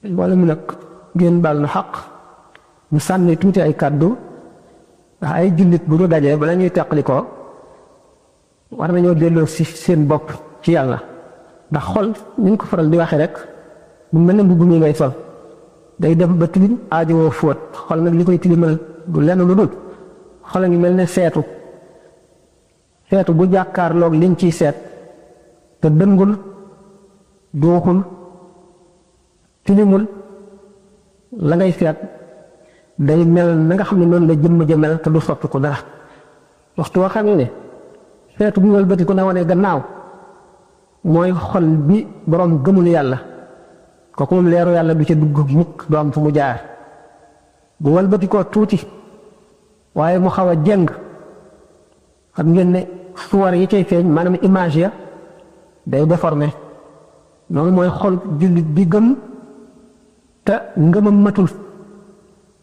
wala mu nag ngeen baal na xaq ñu sànni tuuti ay kàddu ndax ay jullit bu ñu dajee bala ñuy teqalikoo war nañoo delloo si seen bopp ci yàlla ndax xol ni ñu ko faral di waxee rek mu mel ne mbubb mi ngay sol day dem ba tilim aajowoo fóot xol nag li koy tilimal du lenn lu dul xol a ngi mel ne seetu bu jàkkaarloog liñ ciy seet te dëngul dooxul tilimul la ngay seet day mel na nga xam ne noonu la jëmm ja mel te du soppi ko dara waxtu woo xam ne seetu bu wëlbati ko na wane gannaaw mooy xol bi boroom gëmul yàlla kooku moom leeru yàlla du ca dugg mukk du am fu mu jaar bu wëlbati koo tuuti waaye mu xaw a jeng xam ngeen ne suwar yi cay feeñ maanaam image ya day déformé noonu mooy xol jullit bi gëm te ngëmam matul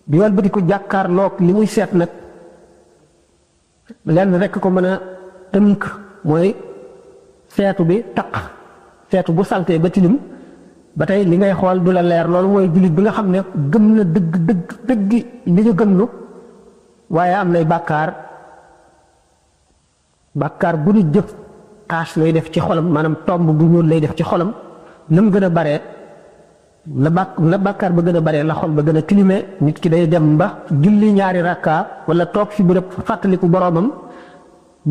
bi wëlbati ko jàkkaarloog li muy seet nag lenn rekk ko mën a tënk mooy seetu bi taq seetu bu saltee ba tilim ba tey li ngay xool du la leer loolu mooy jullit bi nga xam ne gëm na dëgg li ñu gëm lu waaye am nay bàkkaar bu ñu jëf taas lay def ci xolam maanaam tomb bu ñuul lay def ci xolam na mu gën a baree la bàkkaar ba gën a baree la xol ba gën a tilime nit ki day dem ba julli ñaari rakka wala toog fi bërëb fàttaliku boroomam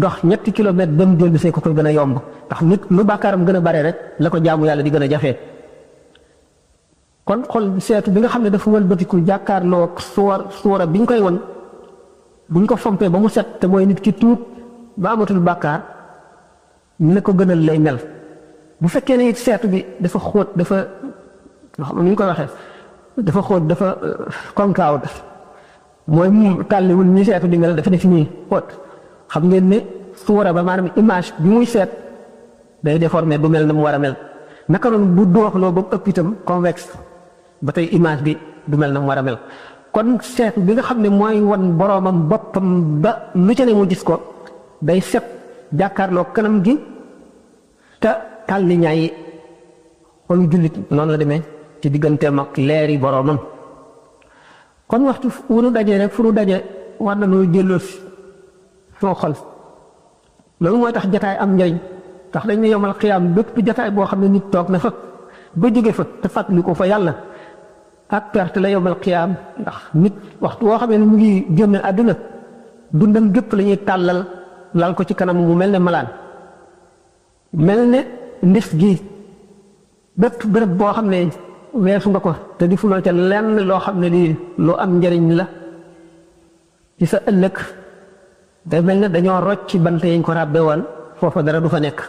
dox 3 kilomètres ba mu dellu see ko koy gën a yomb ndax nit lu bàkkaaram gën a bare rek la ko jaamu yàlla di gën a jafee kon xol seetu bi nga xam ne dafa wëlbatiku jàkkaarloo suwara bi ñu koy won bu ñu ko fompee ba mu set te mooy nit ki tuub ba amatul bàkkaar ne ko gënal lay mel bu fekkee ne it seetu bi dafa xóot dafa xam ni ñu koy waxee dafa xóot dafa concave mooy mu tàlliwul ñi seetu di mel dafa def nii xóot xam ngeen ne suwara ba maanaam image bi muy seet day déformé du mel na mu war a mel naka noonu bu dooxloo ba ëpp itam convexe ba tey image bi du mel na mu war a mel kon seetu bi nga xam ne mooy wan boroomam boppam ba lu ca ne mu gis ko day set jàkkaarloo kanam gi te tàlli ñaay xolu jullit noonu la demee ci digganteem ak leeri boroomam kon waxtu wu nu dajee rek fu nu daje war na nu jëlloo soo xol loolu mooy tax jataay am njariñ tax dañ ne yomal xiyaam bépp jataay boo xam ne nit toog na fa ba jóge fa te fàttali ko fa yàlla ak perte la yomal xiyaam ndax nit waxtu woo xam ne mu ngi génn àdduna dundam gépp la ñuy tàllal lal ko ci kanam mu mel ne malaan mel ne ndif gi bépp béréb boo xam ne weesu nga ko te di fuloo ca lenn loo xam ne lii lu am njariñ la ci sa ëllëg day mel ne dañoo rocc ci bant yañ ko ràbbe woon foofa dara du fa nekk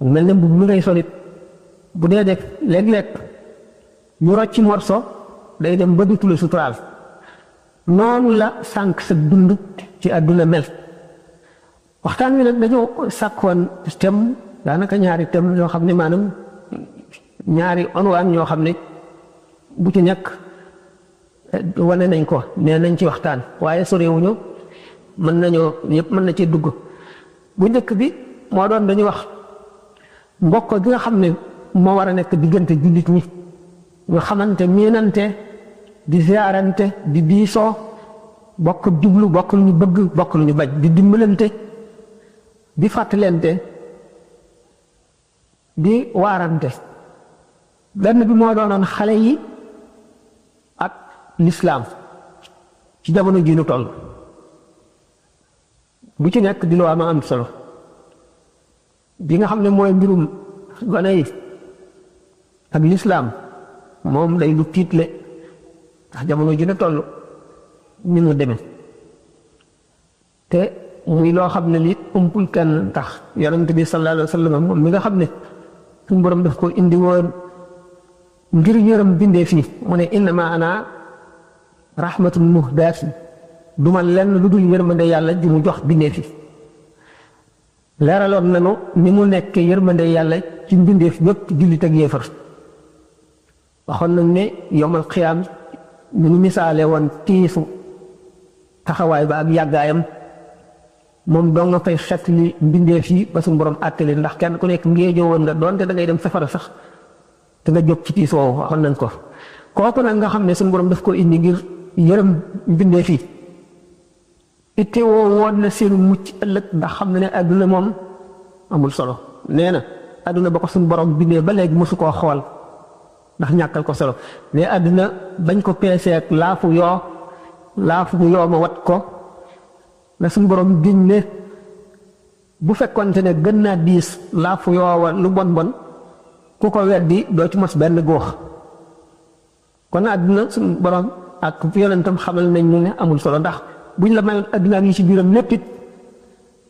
mel ne mbubb mi ngay solit bu dee def léeg-léeg ñu rocc ci morso day dem ba dutule suturaal noonu la sànq sa dund ci àdduna mel waxtaan wi nag dañoo sàkkoon thème daanaka ñaari thème yoo xam ne maanaam ñaari onwaan ñoo xam ne bu ci nekk wane nañ ko nee nañ ci waxtaan waaye sorewuñu mën nañoo yëpp mën na ci dugg bu njëkk bi moo doon dañuy wax mbokk gi nga xam ne moo war a nekk diggante jullit ñi ñu xamante miinante di ziarante di diisoo bokk jublu bokk lu ñu bëgg bokk lu ñu bañ di dimbalante di fàttalente di waarante benn bi moo doonoon xale yi ak lislaam ci jamono ji nu toll bu ci nekk di loo am solo bi nga xam ne mooy mbirum gone yi ak lislaam moom day lu tiitle ndax jamono ji ne toll ni mu demee te muy loo xam ne li umpul kenn tax yonent bi sallallahu alayhi wa sallam moom mi nga xam ne suñu borom daf ko indi woon ngir yërëm bindee fii mu ne innama ana rahmatun muhdaatun du ma lenn lu dul yërmande yàlla ji mu jox bindee fi leeraloon nanu ni mu nekk yërmande yàlla ci mbindeef yëpp jullit ak yéefar waxoon nañ ne yowmal xiyaam ni mu misaale woon tiisu taxawaay ba ak yàggaayam moom doo nga fay xet li mbindeef yi ba suñu borom àttali ndax kenn ku nekk ngéejoo woon nga doonte da ngay dem safara sax te nga jóg ci tiis woowu waxoon nañ ko kooku nag nga xam ne suñu borom daf ko indi ngir yërëm mbindee fii itte woo woon na seenu mucc ëllëg ndax xam na ne adduna moom amul solo nee na adduna ba ko suñu borom bindee ba léegi mosu koo xool ndax ñàkkal ko solo mais adduna bañ ko peeseek laafu yoo ma wat ko la suñu borom giñ ne bu fekkonte ne gën naa diis laafu yoowa lu bon bon ku ko weddi doo ci mos benn góox kon adduna suñu borom ak yonentam xamal nañ ne amul solo ndax buñ la mayoon adduna yi ci biiram lépp it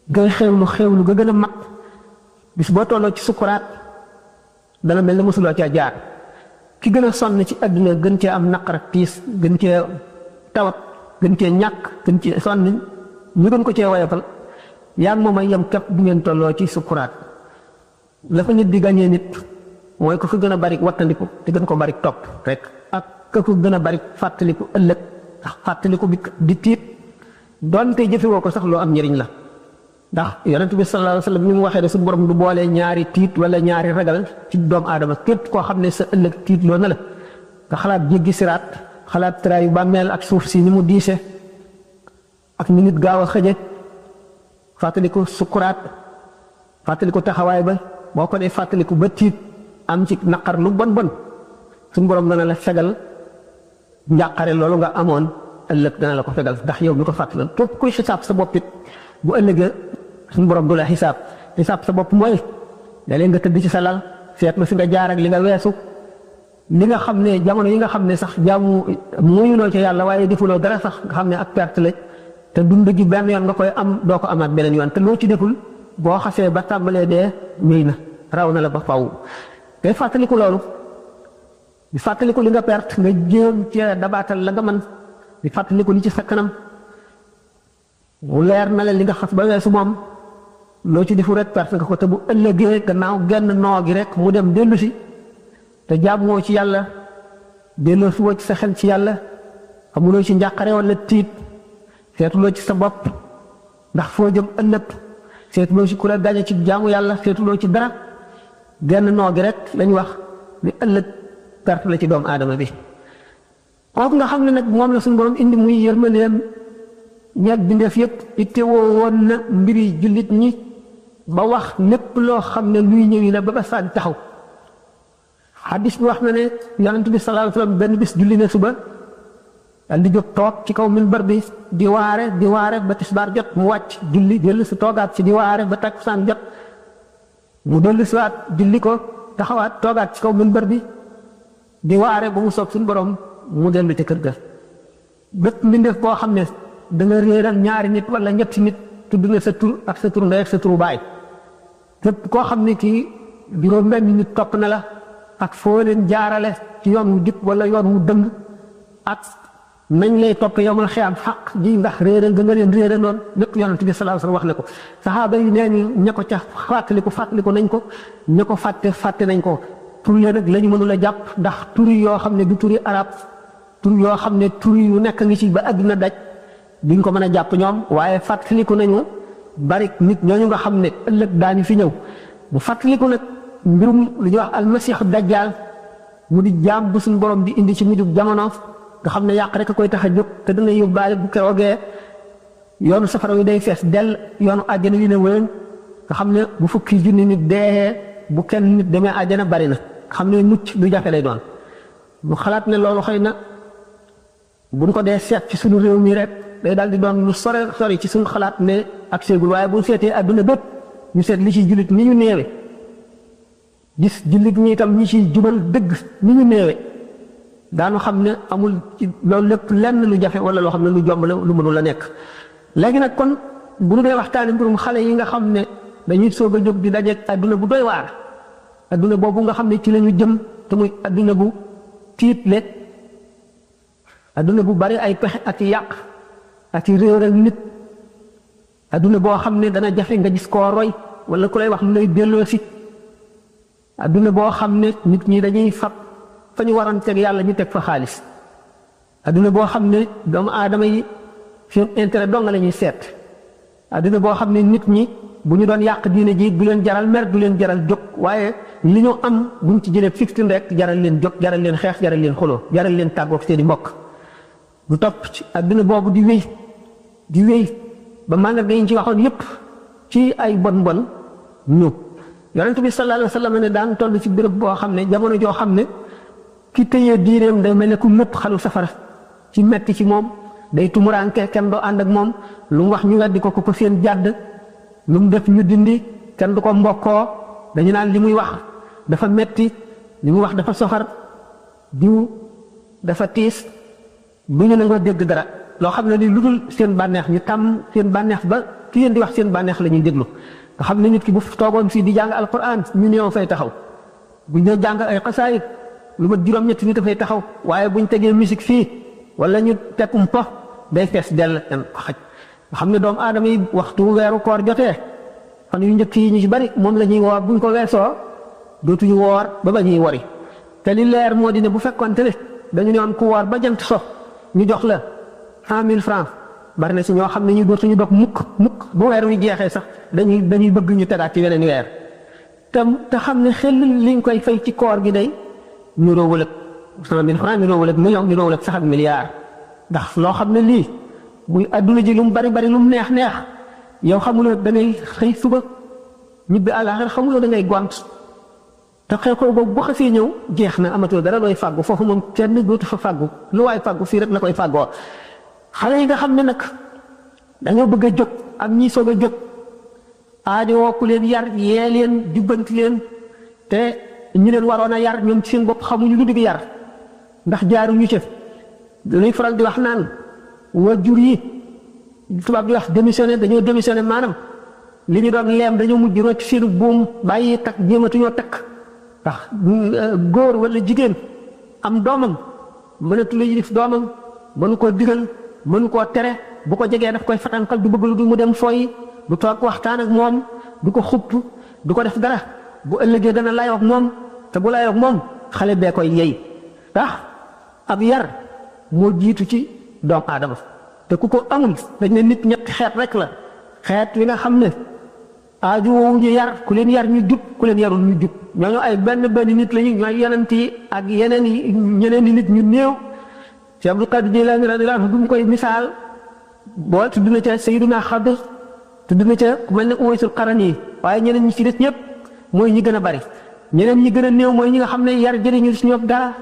ngay xewlu ga gën a mag bis boo tolloo ci sukuraat dana mel ne mosuloo caa jaar ki gën a sonn ci adduna gën cee am naqar ak tiis gën cee tawat gën cee ñàkk gën cee sonn ñu gën ko cee woyofal yaa ngi moom ay yem képp bu ngeen tolloo ci sukuraat la fa nit di gañee nit mooy ko gën a bari wattandiku te gën ko bari topp rek ak ko gën a bari fàttaliku ëllëg ndax fàttaliku bi di tiit doonte jëfewoo ko sax loo am njëriñ la ndax yonent bi sallallahu alayhi wa sallam ni mu waxee ne suñu borom du boole ñaari tiit wala ñaari ragal ci doomu aadama képp koo xam ne sa ëllëg tiit loo na la nga xalaat jéggi siraat xalaat traayu bàmmeel ak suuf si ni mu diise ak ni nit gaaw a xëje fàttaliku sukuraat fàttaliku taxawaay ba boo ko dee fàttaliku ba tiit am ci naqar lu bon bon suñu borom dana la fegal njàqare loolu nga amoon ëllëg dana la ko fegal ndax yow mi ko fàttaloon képp kuy xisaab sa bopp it bu ëllëgee suñu borom du la xisaab sa bopp mooy léeg-léeg nga tëdd ci sa lal seet ma fi nga jaar ak li nga weesu li nga xam ne jamono yi nga xam ne sax jaamu muyuloo ci yàlla waaye defuloo dara sax nga xam ne ak perte la te dund gi benn yoon nga koy am doo ko amaat beneen yoon te loo ci deful boo xasee ba tàmbalee dee wéy na raw na la ba faw ngay fàttaliku loolu di fàttaliku li nga perte nga jéem cee dabaatal la nga mën di fàttaliku li ci sa kanam mu leer na la li nga xas ba weesu moom loo ci defu rek perte nga ko te bu ëllëgee gannaaw genn noo gi rek mu dem dellu si te jaamoo ci yàlla delloo si woo ci sa xel ci yàlla amuloo ci njàqare wala tiit seetuloo ci sa bopp ndax foo jëm ëllëg seetuloo ci ku la gañe ci jaamu yàlla seetuloo ci dara genn noo gi rek lañ wax ni ëllëg perte la ci doomu aadama bi kooku nga xam ne nag moom la suñu borom indi muy yërmandeem ñeeg bindeef yëpp itte woo woon na mbiri jullit ñi ba wax lépp loo xam ne luy ñëwi la ba ba saa di taxaw xadis bi wax na ne yonent bi sallallahu alayhi wa sallam benn bis julli na suba dal di jóg toog ci kaw minbar bi di waare ba tisbaar jot mu wàcc julli dellu si toogaat si di waare ba takkusaan jot mu dellu si waat julli ko taxawaat toogaat ci kaw minbar bi di waare ba mu soog suñu borom mu dellu ci kër ga bépp mbindeef boo xam ne da nga réeral ñaari nit wala ñetti nit tudd na sa tur ak sa tur ndey ak sa turu baay képp koo xam ne kii juróom benn nit topp na la ak foo leen jaarale ci yoon wu jub wala yoon wu dëng ak nañ lay topp yowmal xiyaam xaq ji ndax réeral nga leen réeral noonu lépp yonent bi sallallahu alayhi wasallam wax na ko saxaaba yi nee ni ña ko ca fàttaliku nañ ko ña ko fàtte nañ ko tur ya nag la ñu mënul a jàpp ndax turi yoo xam ne du turi arab tur yoo xam ne turi yu nekk ngi ci ba àdduna daj duñ ko mën a jàpp ñoom waaye fàttaliku nañu bari nit ñooñu nga xam ne ëllëg daañu fi ñëw bu fàttaliku nag mbirum lu ñuy wax almasiixu dajjaal mu di jaam bu suñ borom di indi ci mujjub jamono nga xam ne yàq rek a koy tax a jóg te dana yóbbaale bu keroogee yoonu safara wi day fees dell yoonu àjjana wi ne wéen nga xam ne bu fukki junni nit dee bu kenn nit demee àjjana bari na nga xam ne mucc lu jafe lay doon mu xalaat ne loolu xëy na buñ ko dee seet ci suñu réew mi rek day daal di doon lu sori ci suñu xalaat ne ak seegul waaye bu seetee adduna bépp ñu seet li ci jullit ni ñu néewe gis jullit ñi itam ñi ci jubal dëgg ni ñu néewe daanu xam ne amul ci loolu lépp lenn lu jafe wala loo xam ne lu jomb la lu mënul la nekk léegi nag kon bu ñu dee waxtaane mbirum xale yi nga xam ne dañuy soog a jóg di dajeeg adduna bu doy waar adduna boobu nga xam ne ci la ñu jëm te muy adduna bu tiitle adduna bu bari ay pexe ak yàq ak réeral nit adduna boo xam ne dana jafe nga gis koo roy wala ku lay wax lu lay delloo si adduna boo xam ne nit ñi dañuy fab fa ñu waroon teg yàlla ñu teg fa xaalis adduna boo xam ne doomu aadama yi seen intérêt dong la ñuy seet adduna boo xam ne nit ñi bu ñu doon yàq diine ji du leen jaral mer du leen jaral jóg waaye li ñu am buñ ci jëlee 15 rek jaral leen jóg jaral leen xeex jaral leen xuloo jaral leen tàggoog seeni mbokk du topp ci adduna boobu di wéy ba màndarga yi ñu ci waxoon yépp ci ay bon ñu yonent bi sallallahu alayhi wa sallam ne daan toll ci béréb boo xam ne jamono joo xam ne ki tëyee diineem day mel ne ku nëpp xalu safara ci metti ci moom day tumuraanke kenn doo ànd ak moom lu mu wax ñu weddi ko ko seen jàdd lu mu def ñu dindi kenn du ko mbokkoo dañu naan li muy wax dafa metti li muy wax dafa soxar diw dafa tiis bu ñu nangoo dégg dara loo xam ne ni lu dul seen bànneex ñu tàmm seen bànneex ba ki yéen di wax seen bànneex la ñuy déglu nga xam ne nit ki bu toogoon fii di jàng alquran ñu néew fay taxaw buñ ne jàng ay xasaayit lu ma juróom-ñetti nit dafay taxaw waaye buñ tegee musique fii wala ñu tekkum po day fees dell en ko xaj nga xam ne doomu aadama yi waxtu weeru koor jotee fan yu njëkk yi ñu ci bari moom la ñuy woor buñ ko weesoo dootuñu woor ba ñuy wori te li leer moo di ne bu fekkoonte ne dañu ne woon ku woor ba jant so ñu jox la 100 000 francs bari na si ñoo xam ne ñu dootuñu dog mukk bu weer wi jeexee sax dañuy bëgg ñu tegaat ci weneen weer te xam ne xel liñ koy fay ci koor gi day ñu roowul ak 100 000 francs ñu roowul ak million ñu roowul ak sax ak milliard ndax loo xam ne lii muy adduna ji lu mu bari lu mu neex yow xamuloo da ngay xëy suba ñibbi àllaaxira xamuloo da ngay gont te xew ko boobu bu xasee ñëw jeex na amatoo dara looy fàggu foofu moom kenn dootu fa fàggu lu waay fàggu fii rek la koy fàggoo xale yi nga xam ne nag dañoo bëgg a jóg ak ñi soog a jóg aajowoo ku leen yar yee leen jubbanti leen te ñu leen waroon a yar ñoom ci seen bopp xamuñu lu dugg yar ndax jaaruñu ci dañuy faral di wax naan waajur yi tubaab di wax démissionné dañoo démissionné maanaam li ñu doon leem dañoo mujj rocc seenu buum bàyyi takk jéematuñoo takk ndax góor wala jigéen am doomam mënatu la yilif doomam mënu koo digal mënu koo tere bu ko jegee daf koy fatankal du bëgg lu du mu dem fooyi du toog waxtaan ak moom du ko xupp du ko def dara bu ëllëgee dana layoog moom te bu layoog moom xale bee koy yey ndax ab yar moo jiitu ci doomu aadama te ku ko amul dañ ne nit ñetti xeet rek la xeet wi nga xam ne aaju woowu ñu yar ku leen yar ñu jub ku leen yarul ñu jub ñooñu ay benn nit lañu ñooy yonent yi ak ñeneen i nit ñu néew Cheikh Abdul Qadir Jilaani radiyallaahu anhu bu mu koy misaal boo tudd na ca Sayyiduna Xadir tudd na ca ku mel ne Uwaysul Qarani waaye ñeneen ñi ci des ñëpp mooy ñi gën a bari ñeneen ñi gën a néew mooy ñi nga xam ne yar jëriñu si ñoom dara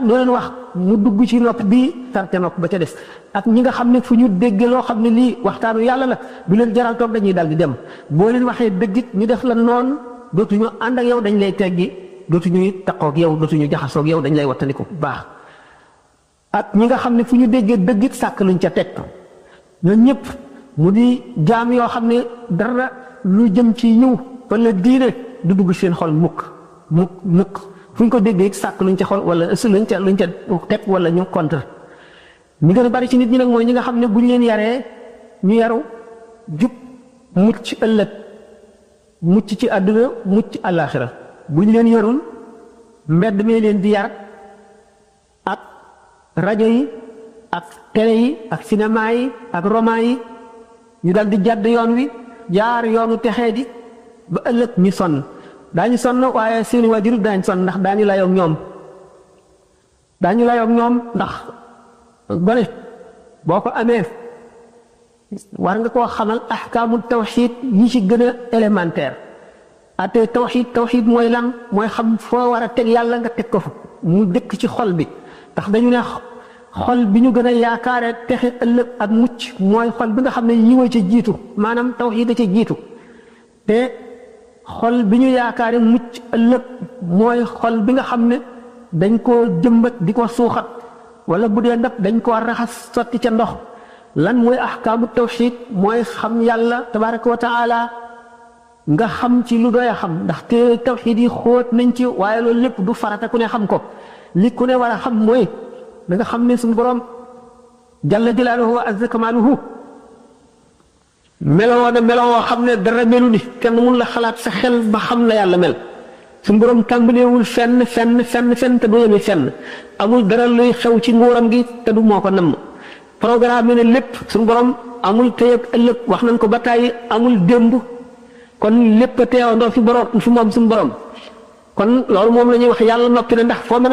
loo leen wax mu dugg ci nopp bii tar ca nopp ba ca des ak ñi nga xam ne fu ñu dégg loo xam ne lii waxtaanu yàlla la du leen jaral toog dañuy dal di dem boo leen waxee dëggit ñu def la noonu dootuñu ànd ak yow dañ lay teggi dootuñu taqoog yow dootuñu jaxasoog yow dañ lay wattandiku bu baax ak ñi nga xam ne fu ñu déggee dëggit sàkk luñ ca teg ñooñu ñëpp mu di jaam yoo xam ne dara lu jëm ci ñëw wala diine du dugg seen xol mukk fu ñu ko déggee sàkk luñ ca xol wala luñ ca teg wala ñu contre ñi gën a bari ci nit ñi nag mooy ñi nga xam ne buñ leen yaree ñu yaru jub mucc ëllëg mucc ci àdduna mucc àllaaxira buñ leen yarul mbedd mee leen di yar ak rajo yi ak télé yi ak cinéma yi ak roman yi ñu dal di jàdd yoon wi jaar yoonu texee di ba ëllëg ñu sonn daañu sonn waaye seeni waajur daañu sonn ndax daañu layoog ñoom ndax gone boo ko amee war nga koo xamal ahkaamu tawxiid yi ci gën a élémentaire ate tawxiid mooy lan mooy xam foo war a teg yàlla nga teg ko fa mu dëkk ci xol bi ndax dañu ne xol bi ñu gën a yaakaare texe ëllëg ak mucc mooy xol bi nga xam ne yiwa ca jiitu maanaam tawxiid a ca jiitu te xol bi ñu yaakaare mucc ëllëg mooy xol bi nga xam ne dañ koo jëmbat di ko suuxat wala bu dee ndab dañ koo raxas sotti ca ndox lan mooy ahkaamu tawxiid mooy xam yàlla tabaraka wa taala nga xam ci lu doy a xam ndax te tawxiid yi xóot nañ ci waaye loolu lépp du farata ku ne xam ko li ku ne war a xam mooy da nga xam ne suñu borom jalla jalaaluhu wa azza kamaaluhu meloo na meloo xam ne dara melu ni kenn mun la xalaat sa xel ba xam la yàlla mel suñu borom tàmbaleewul fenn te du yemi fenn amul dara luy xew ci nguuram gi te du moo ko namm programme ne lépp suñu borom amul tey ak ëllëg wax nañ ko ba tàyyi amul démb kon lépp teewandoo fi borom fi moom suñu borom kon loolu moom la ñuy wax yàlla noppi na ndax foo mën